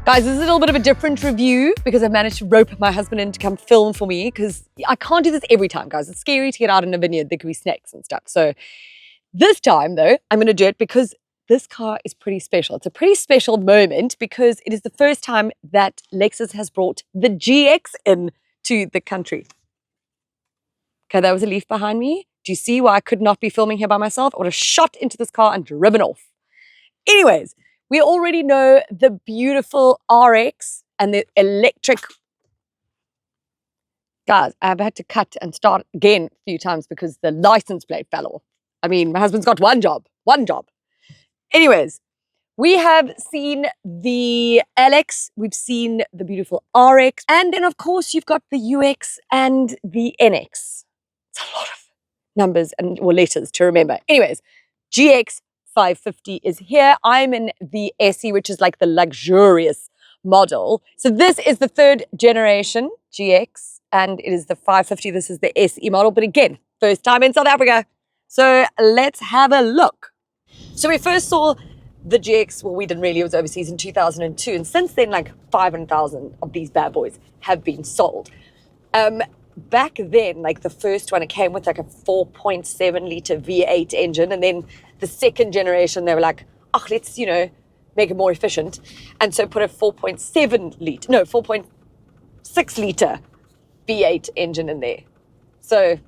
Guys, this is a little bit of a different review because I've managed to rope my husband in to come film for me because I can't do this every time, guys. It's scary to get out in a vineyard. There could be snakes and stuff. So this time, though, I'm going to do it because this car is pretty special. It's a pretty special moment because it is the first time that Lexus has brought the GX into the country. Okay, that was a leaf behind me. Do you see why I could not be filming here by myself? I would have shot into this car and driven off. Anyways, we already know the beautiful RX and the electric. Guys, I've had to cut and start again a few times because the license plate fell off. I mean, my husband's got one job. Anyways, we have seen the LX, we've seen the beautiful RX, and then of course you've got the UX and the NX. It's a lot of numbers or letters to remember. Anyways, GX 550 is here. I'm in the SE, which is like the luxurious model. So this is the third generation GX, and it is the 550. This is the SE model, but again, first time in South Africa. So let's have a look. So we first saw the GX, well, we didn't really, it was overseas in 2002. And since then, like 500,000 of these bad boys have been sold. Back then, like the first one, it came with like a 4.7 liter V8 engine. And then the second generation, they were like, oh, let's, make it more efficient. And so put a 4.6 liter V8 engine in there. So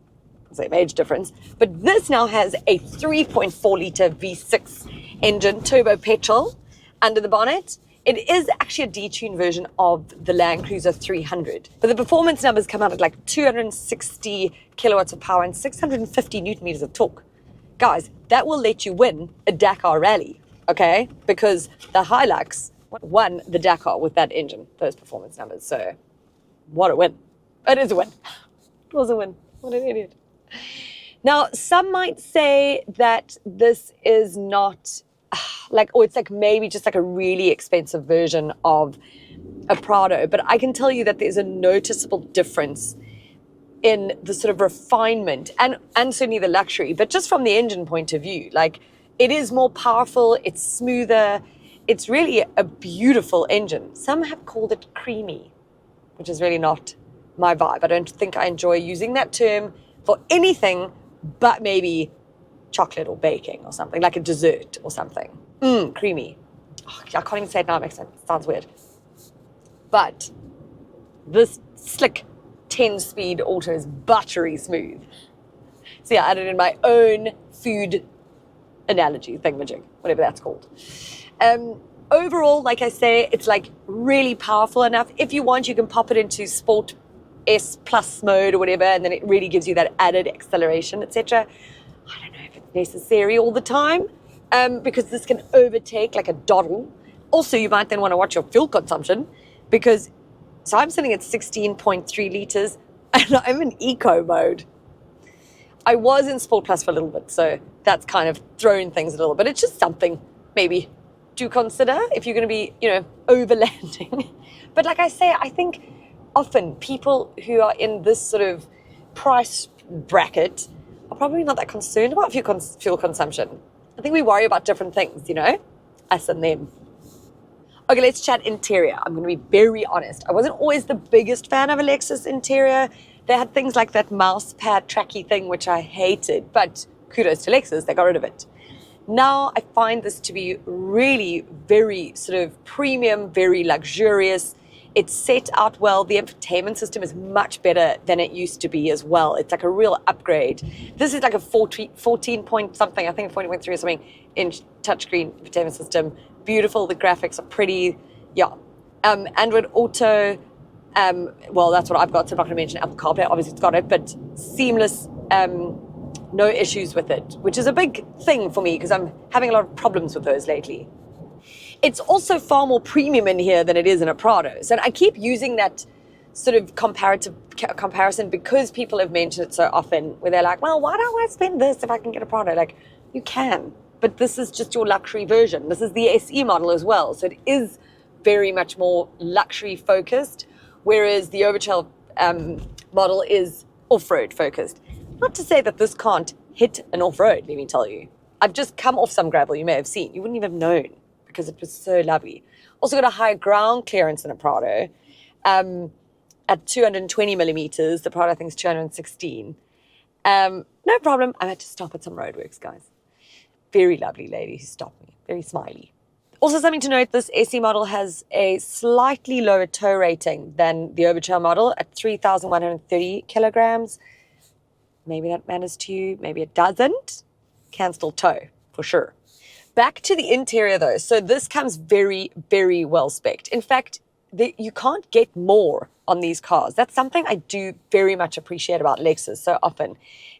same age difference. But this now has a 3.4 liter V6 engine, turbo petrol under the bonnet. It is actually a detuned version of the Land Cruiser 300. But the performance numbers come out at like 260 kilowatts of power and 650 newton meters of torque. Guys, that will let you win a Dakar rally, okay? Because the Hilux won the Dakar with that engine, those performance numbers. So what a win. It is a win. It was a win. What an idiot. Now, some might say that this is not it's like maybe just like a really expensive version of a Prado. But I can tell you that there's a noticeable difference in the sort of refinement and certainly the luxury, but just from the engine point of view. Like, it is more powerful, it's smoother, it's really a beautiful engine. Some have called it creamy, which is really not my vibe. I don't think I enjoy using that term for anything but maybe chocolate or baking or something, like a dessert or something. Creamy. Oh, I can't even say it now, it makes sense. It sounds weird. But this slick 10-speed auto is buttery smooth. So yeah, I added in my own food analogy, thingamajig, whatever that's called. Overall, like I say, it's like really powerful enough. If you want, you can pop it into Sport S Plus mode or whatever, and then it really gives you that added acceleration, etc. I don't know if it's necessary all the time, because this can overtake like a doddle. Also, you might then want to watch your fuel consumption so I'm sitting at 16.3 liters and I'm in eco mode. I was in Sport Plus for a little bit, so that's kind of thrown things a little bit. It's just something maybe to consider if you're going to be, overlanding. But like I say, I think often people who are in this sort of price bracket are probably not that concerned about fuel consumption. I think we worry about different things, us and them. Okay, let's chat interior. I'm going to be very honest. I wasn't always the biggest fan of a Lexus interior. They had things like that mouse pad tracky thing, which I hated, but kudos to Lexus, they got rid of it. Now I find this to be really very sort of premium, very luxurious. It's set out well. The infotainment system is much better than it used to be as well. It's like a real upgrade. This is like a 14 point something, I think 14.3 or something inch touchscreen infotainment system. Beautiful. The graphics are pretty. Yeah. Android Auto. Well, that's what I've got. So I'm not going to mention Apple CarPlay. Obviously, it's got it, but seamless. No issues with it, which is a big thing for me because I'm having a lot of problems with those lately. It's also far more premium in here than it is in a Prado. So I keep using that sort of comparison because people have mentioned it so often where they're like, well, why don't I spend this if I can get a Prado? Like, you can, but this is just your luxury version. This is the SE model as well. So it is very much more luxury focused, whereas the Overtrail model is off-road focused. Not to say that this can't hit an off-road, let me tell you. I've just come off some gravel you may have seen. You wouldn't even have known because it was so lovely. Also got a higher ground clearance than a Prado. At 220 millimeters, the Prado I think is 216. No problem. I had to stop at some roadworks, guys. Very lovely lady who stopped me. Very smiley. Also something to note, this SE model has a slightly lower tow rating than the Overtrail model at 3,130 kilograms. Maybe that matters to you. Maybe it doesn't. Can still tow, for sure. Back to the interior though. So this comes very, very well spec'd. In fact, you can't get more on these cars. That's something I do very much appreciate about Lexus so often.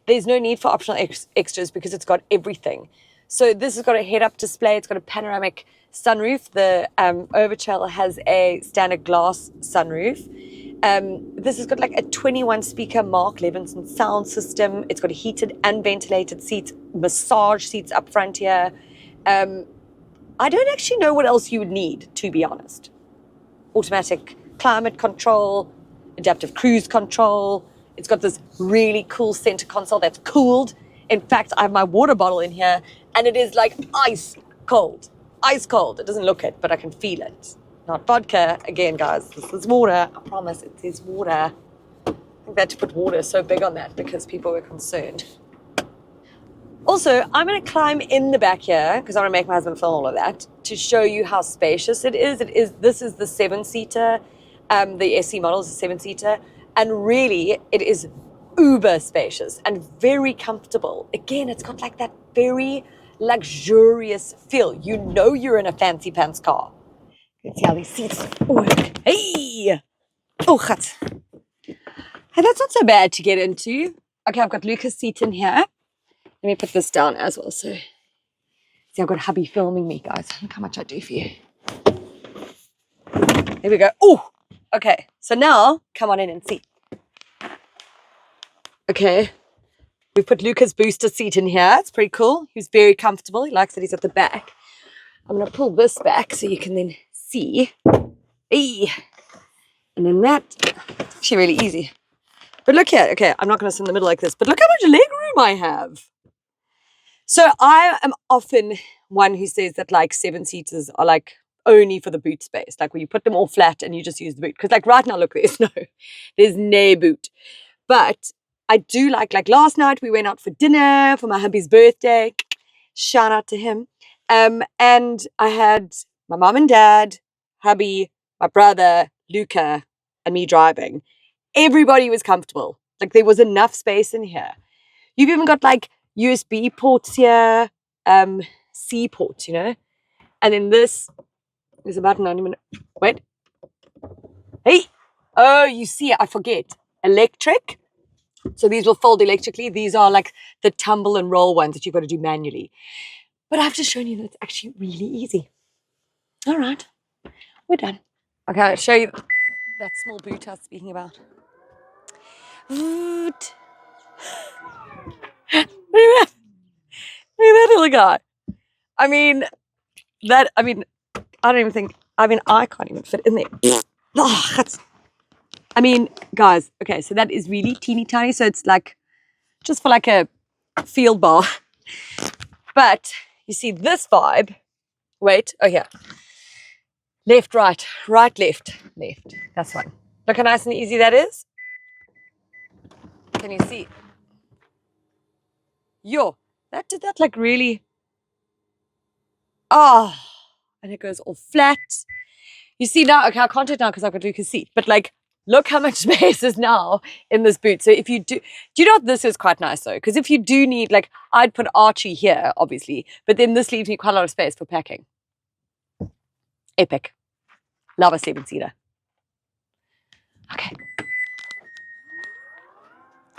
There's no need for optional extras because it's got everything. So this has got a head-up display. It's got a panoramic sunroof. The Overtrail has a standard glass sunroof. This has got like a 21 speaker Mark Levinson sound system. It's got a heated and ventilated seats, massage seats up front here. I don't actually know what else you would need, to be honest. Automatic climate control, adaptive cruise control. It's got this really cool center console that's cooled. In fact, I have my water bottle in here and it is like ice cold. Ice cold. It doesn't look it, but I can feel it. Not vodka. Again, guys, this is water. I promise it is water. I think they had to put water so big on that because people were concerned. Also, I'm going to climb in the back here because I want to make my husband film all of that to show you how spacious it is. This is the 7-seater. The SE model is a 7-seater. And really, it is uber spacious and very comfortable. Again, it's got like that very luxurious feel. You know you're in a fancy pants car. Let's see how these seats work. Hey! Oh, God. Hey, that's not so bad to get into. Okay, I've got Lucas' seat in here. Let me put this down as well. So, see, I've got hubby filming me, guys. Look how much I do for you. There we go. Oh, okay. So now, come on in and see. Okay. We put Lucas' booster seat in here. It's pretty cool. He's very comfortable. He likes that he's at the back. I'm going to pull this back so you can then see. Hey. And then that, actually really easy. But look here. Okay, I'm not going to sit in the middle like this. But look how much leg room I have. So I am often one who says that like 7-seaters are like only for the boot space. Like where you put them all flat and you just use the boot. Because like right now, look, there's no boot. But I do like last night we went out for dinner for my hubby's birthday. Shout out to him. And I had my mom and dad, hubby, my brother, Luca, and me driving. Everybody was comfortable. Like there was enough space in here. You've even got like USB ports here, C ports, you know. And then this is a button on even. Wait. Hey. Oh, you see, I forget. Electric. So these will fold electrically. These are like the tumble and roll ones that you've got to do manually. But I've just shown you that it's actually really easy. All right. We're done. Okay, I'll show you that small boot I was speaking about. Look at that little guy. I can't even fit in there. Guys, okay, so that is really teeny tiny. So it's like, just for like a field bar. But you see this vibe. Wait, oh yeah. Left, right, right, left, left. That's one. Look how nice and easy that is. Can you see? Yo, that did that like really. Oh, and it goes all flat. You see now, okay, I can't do it now because I've got Lucas' seat, but like, look how much space is now in this boot. So if you do you know what, this is quite nice though? Because if you do need, like, I'd put Archie here, obviously, but then this leaves me quite a lot of space for packing. Epic. Love a 7-seater. Okay.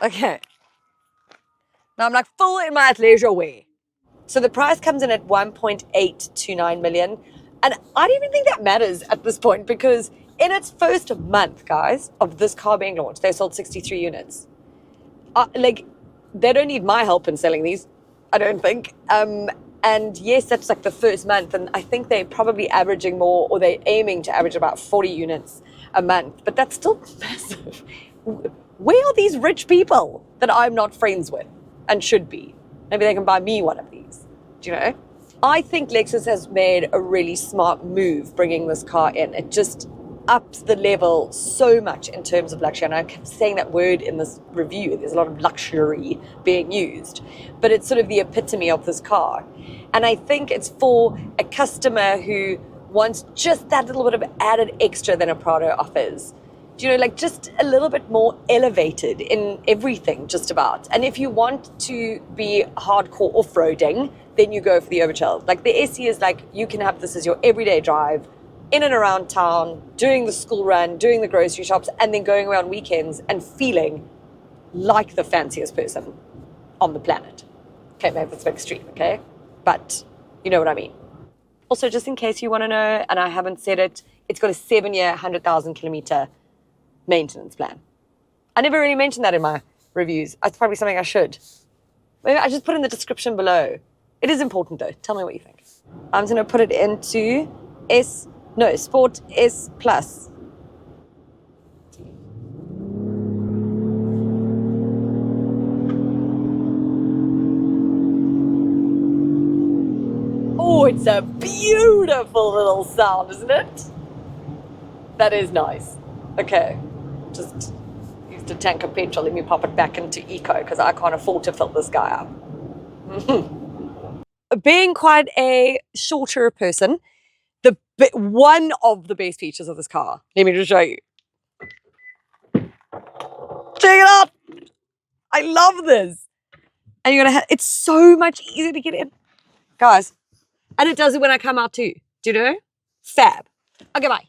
Okay. Now I'm like full in my athleisure wear. So the price comes in at 1.829 million. And I don't even think that matters at this point because in its first month, guys, of this car being launched, they sold 63 units. They don't need my help in selling these, I don't think. And yes, that's like the first month. And I think they're probably averaging more, or they're aiming to average about 40 units a month. But that's still massive. Where are these rich people that I'm not friends with and should be? Maybe they can buy me one of these. Do you know? I think Lexus has made a really smart move bringing this car in. It just ups the level so much in terms of luxury. And I kept saying that word in this review. There's a lot of luxury being used, but it's sort of the epitome of this car. And I think it's for a customer who wants just that little bit of added extra than a Prado offers. Do you know, like just a little bit more elevated in everything, just about. And if you want to be hardcore off-roading, then you go for the Overchill. Like the SE is like, you can have this as your everyday drive, in and around town, doing the school run, doing the grocery shops, and then going around weekends and feeling like the fanciest person on the planet. Okay, maybe it's a bit extreme, okay? But you know what I mean. Also, just in case you want to know, and I haven't said it, it's got a 7-year, 100,000 kilometer maintenance plan. I never really mentioned that in my reviews. It's probably something I should. Maybe I just put in the description below. It is important though. Tell me what you think. I'm going to put it into Sport S Plus. Oh, it's a beautiful little sound, isn't it? That is nice. Okay, just used a tank of petrol. Let me pop it back into eco because I can't afford to fill this guy up. Being quite a shorter person, one of the best features of this car, let me just show you. Check it out. I love this. And you're gonna it's so much easier to get in, guys. And it does it when I come out too. Do you know? Fab. Okay, bye.